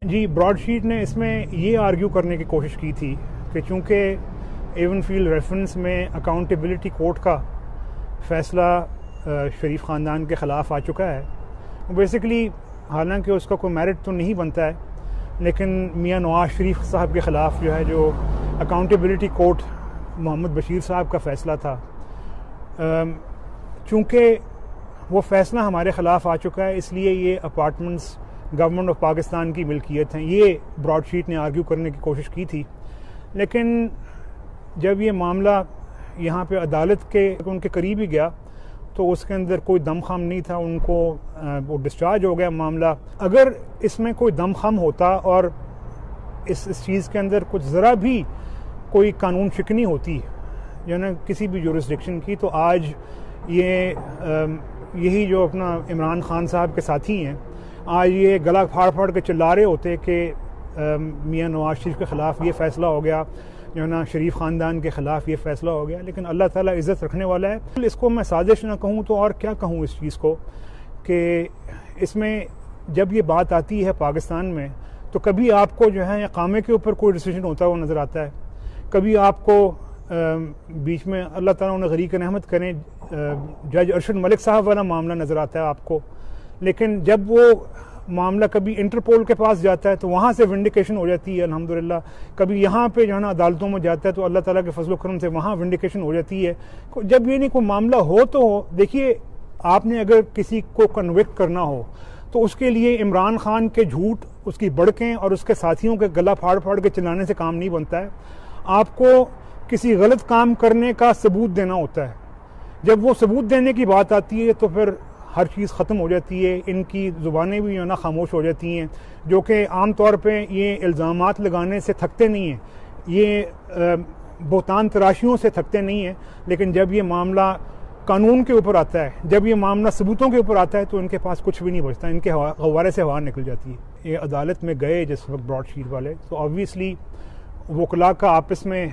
جی، Broad sheet نے اس میں یہ آرگیو کرنے کی کوشش کی تھی کہ چونکہ ایون فیلڈ ریفرنس میں اکاؤنٹیبلٹی کورٹ کا فیصلہ شریف خاندان کے خلاف آ چکا ہے، بیسیکلی حالانکہ اس کا کوئی میرٹ تو نہیں بنتا ہے، لیکن میاں نواز شریف صاحب کے خلاف جو ہے جو اکاؤنٹیبلٹی کورٹ محمد بشیر صاحب کا فیصلہ تھا، چونکہ وہ فیصلہ ہمارے خلاف آ چکا ہے، اس لیے یہ اپارٹمنٹس گورنمنٹ آف پاکستان کی ملکیت ہیں، یہ براڈ شیٹ نے آرگیو کرنے کی کوشش کی تھی۔ لیکن جب یہ معاملہ یہاں پہ عدالت کے ان کے قریب ہی گیا تو اس کے اندر کوئی دم خم نہیں تھا، ان کو وہ ڈسچارج ہو گیا معاملہ۔ اگر اس میں کوئی دم خم ہوتا اور اس چیز کے اندر کچھ ذرا بھی کوئی قانون شکنی ہوتی جو نا کسی بھی جورسڈکشن کی، تو آج یہی جو اپنا عمران خان صاحب کے ساتھی ہیں، آج یہ گلا پھاڑ پھاڑ کے چلا رہے ہوتے کہ میاں نواز شریف کے خلاف یہ فیصلہ ہو گیا، جو نا شریف خاندان کے خلاف یہ فیصلہ ہو گیا۔ لیکن اللہ تعالیٰ عزت رکھنے والا ہے۔ اس کو میں سازش نہ کہوں تو اور کیا کہوں اس چیز کو، کہ اس میں جب یہ بات آتی ہے پاکستان میں تو کبھی آپ کو جو ہے اقامے کے اوپر کوئی ڈیسیجن ہوتا ہے وہ نظر آتا ہے، کبھی آپ کو بیچ میں اللہ تعالیٰ انہیں غریق رحمت کریں جج ارشد ملک صاحب والا معاملہ نظر آتا ہے آپ کو، لیکن جب وہ معاملہ کبھی انٹرپول کے پاس جاتا ہے تو وہاں سے ونڈیکیشن ہو جاتی ہے الحمدللہ، کبھی یہاں پہ جو ہے نا عدالتوں میں جاتا ہے تو اللہ تعالیٰ کے فضل و کرم سے وہاں ونڈیکیشن ہو جاتی ہے۔ جب یہ نہیں کوئی معاملہ ہو تو دیکھیے، آپ نے اگر کسی کو کنوکٹ کرنا ہو تو اس کے لیے عمران خان کے جھوٹ، اس کی بڑکیں اور اس کے ساتھیوں کے گلا پھاڑ پھاڑ کے چلانے سے کام نہیں بنتا ہے، آپ کو کسی غلط کام کرنے کا ثبوت دینا ہوتا ہے۔ جب وہ ثبوت دینے کی بات آتی ہے تو پھر ہر چیز ختم ہو جاتی ہے، ان کی زبانیں بھی جو ہے نا خاموش ہو جاتی ہیں، جو کہ عام طور پہ یہ الزامات لگانے سے تھکتے نہیں ہیں، یہ بہتان تراشیوں سے تھکتے نہیں ہیں، لیکن جب یہ معاملہ قانون کے اوپر آتا ہے، جب یہ معاملہ ثبوتوں کے اوپر آتا ہے تو ان کے پاس کچھ بھی نہیں بچتا، ان کے غوارے سے ہوا نکل جاتی ہے۔ یہ عدالت میں گئے جس وقت براڈ شیٹ والے، تو آبویسلی وکلاء کا آپس میں